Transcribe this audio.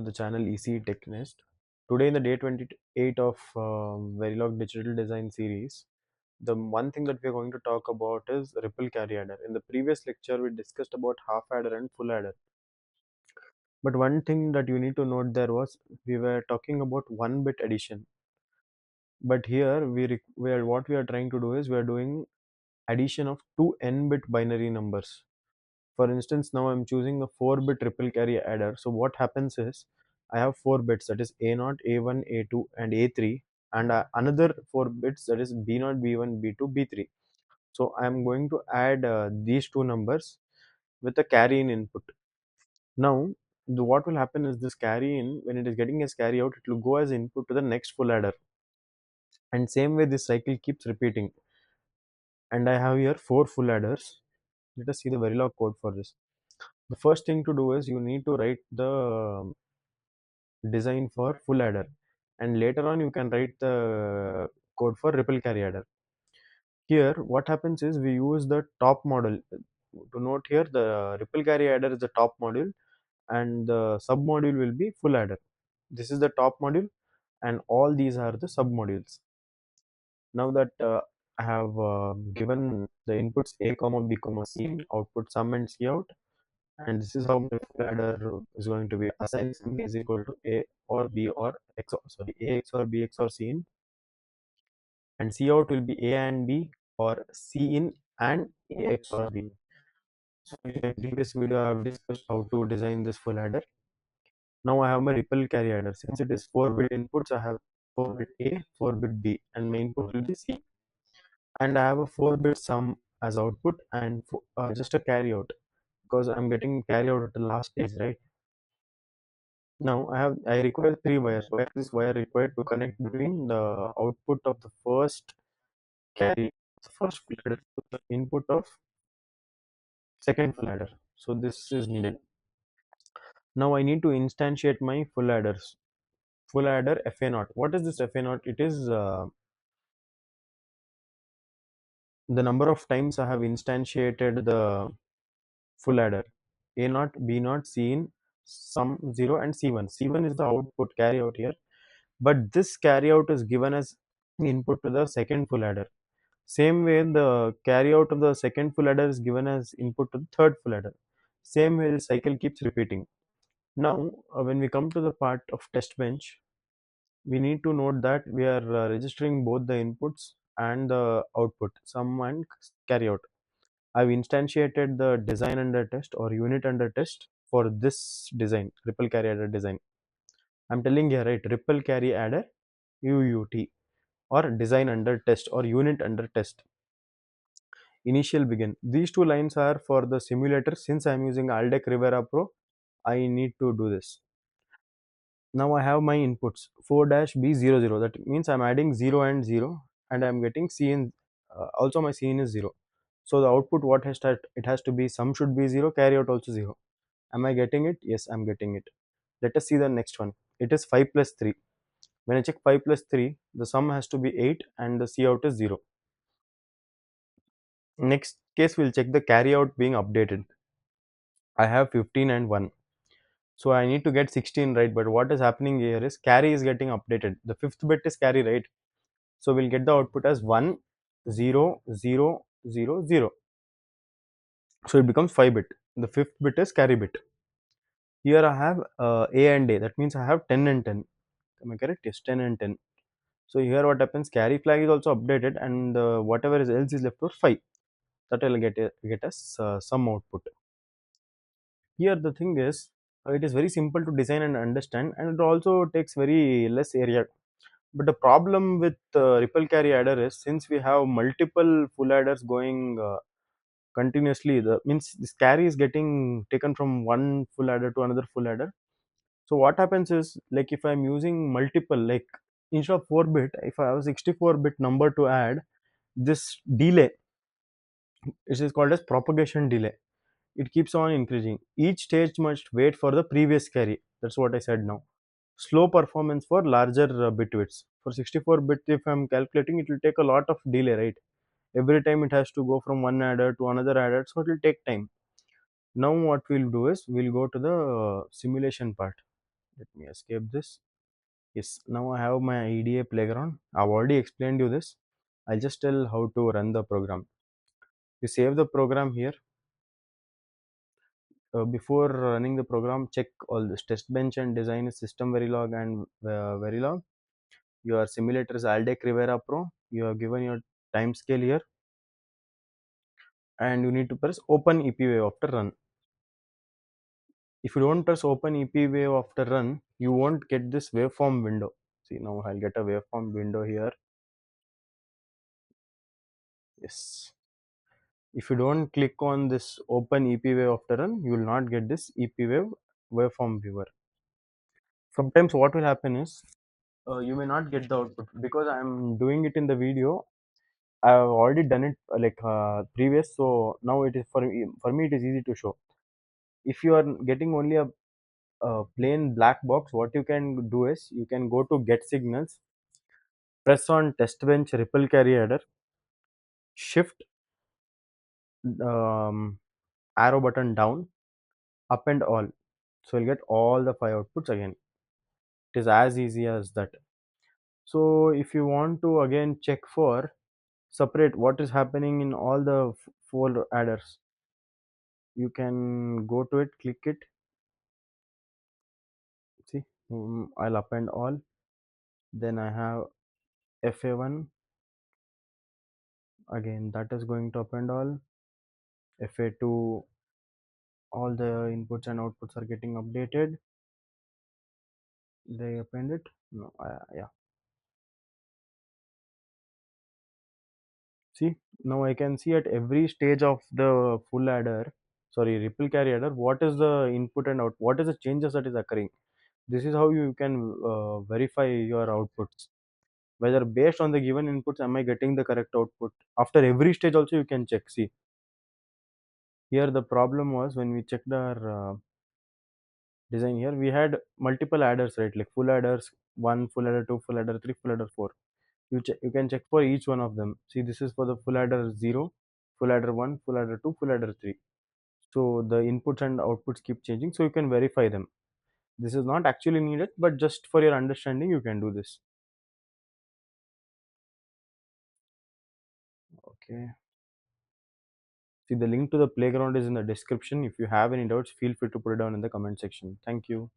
to the channel EC TechNest. Today, in the day 28 of Verilog Digital Design series, the one thing that we are going to talk about is ripple carry adder. In the previous lecture, we discussed about half adder and full adder. But one thing that you need to note there was we were talking about one bit addition. But here, what we are trying to do is we are doing addition of two n-bit binary numbers. For instance, now I'm choosing a 4-bit ripple carry adder. So what happens is I have 4 bits, that is A0, A1, A2 and A3, and another 4 bits, that is B0, B1, B2, B3. So I'm going to add these two numbers with a carry in input. Now what will happen is this carry in, when it is getting as carry out, it will go as input to the next full adder, and same way this cycle keeps repeating. And I have here 4 full adders. Let us see the Verilog code for this. The first thing to do is you need to write the design for full adder, and later on you can write the code for ripple carry adder. Here what happens is we use the top model. To note here, the ripple carry adder is the top module and the sub module will be full adder. This is the top module and all these are the sub modules. Now that I have given the inputs a comma b comma c, output sum and c out, and this is how my full adder is going to be assigned. Sum is equal to a or b or x, sorry, a x or b x or c in, and c out will be a and b or c in and a x or b. So in my previous video I have discussed how to design this full adder. Now I have my ripple carry adder. Since it is 4-bit inputs, I have 4-bit a, 4-bit b, and my input will be c, and I have a 4-bit sum as output and just a carry out, because I'm getting carry out at the last stage, right? Now I require 3 wires. Why is this wire required? To connect between the output of the first carry, first full adder, to the input of second full adder. So this is needed. Now I need to instantiate my full adders. Full adder FA0. What is this FA0? It is the number of times I have instantiated the full adder. A0, B0, C in, sum 0 and C1. C1 is the output carry out here, but this carry out is given as input to the second full adder. Same way the carry out of the second full adder is given as input to the third full adder. Same way the cycle keeps repeating. Now when we come to the part of test bench, we need to note that we are registering both the inputs and the output, sum and carry out. I've instantiated the design under test or unit under test for this design, ripple carry adder design. I'm telling here, right, ripple carry adder UUT, or design under test or unit under test. Initial begin. These two lines are for the simulator. Since I'm using Aldec Rivera Pro, I need to do this. Now I have my inputs 4-B00. That means I'm adding 0 and 0, and I'm getting C in. Also my C in is 0. So the output, what has that? It has to be, sum should be 0, carry out also 0. Am I getting it? Yes, I'm getting it. Let us see the next one. It is 5 plus 3. When I check 5 plus 3, the sum has to be 8 and the C out is 0. Next case, we'll check the carry out being updated. I have 15 and 1. So I need to get 16, right? But what is happening here is carry is getting updated. The fifth bit is carry, right? So we'll get the output as 1, 0, 0, 0, 0. So it becomes 5 bit. The fifth bit is carry bit. Here I have A and A. That means I have 10 and 10. Am I correct? Yes, 10 and 10. So here what happens, carry flag is also updated, and whatever is else is left for 5. That will get us some output. Here the thing is, it is very simple to design and understand, and it also takes very less area. But the problem with ripple carry adder is, since we have multiple full adders going continuously, the means this carry is getting taken from one full adder to another full adder. So what happens is, like if I'm using multiple, like instead of 4 bit, if I have a 64 bit number to add, this delay, it is called as propagation delay. It keeps on increasing. Each stage must wait for the previous carry. That's what I said now. Slow performance for larger bit widths. For 64 bit, if I'm calculating, it will take a lot of delay, right? Every time it has to go from one adder to another adder, so it will take time. Now what we'll do is we'll go to the simulation part. Let me escape this. Yes, now I have my EDA playground. I've already explained you this. I'll just tell how to run the program. You save the program here. Before running the program, check all this test bench and design is system verilog and verilog. Your simulator is Aldec Rivera Pro. You have given your time scale here, and you need to press open EPWave after run. If you don't press open EPWave after run, you won't get this waveform window. See, now I'll get a waveform window here. Yes. If you don't click on this open EPWave after run, you will not get this EPWave waveform viewer. Sometimes what will happen is you may not get the output because I'm doing it in the video. I've already done it previous, so now it is for me it is easy to show. If you are getting only a plain black box, what you can do is you can go to get signals, press on test bench ripple carry adder, shift um, arrow button down, up and all. So you'll get all the five outputs again. It is as easy as that. So if you want to again check for separate what is happening in all the four adders, you can go to it, click it. See, I'll append all. Then I have FA1 again, that is going to append all. FA2, all the inputs and outputs are getting updated. They append it. No, yeah. See, now I can see at every stage of the full adder, sorry, ripple carry adder, what is the input and out, what is the changes that is occurring. This is how you can verify your outputs. Whether based on the given inputs, am I getting the correct output? After every stage also you can check. See, here the problem was when we checked our design here, we had multiple adders, right? Like full adders, one full adder, two full adder, three full adder, four. You can check for each one of them. See, this is for the full adder 0, full adder 1, full adder 2, full adder 3. So the inputs and outputs keep changing, so you can verify them. This is not actually needed, but just for your understanding you can do this. Okay, see, the link to the playground is in the description. If you have any doubts, feel free to put it down in the comment section. Thank you.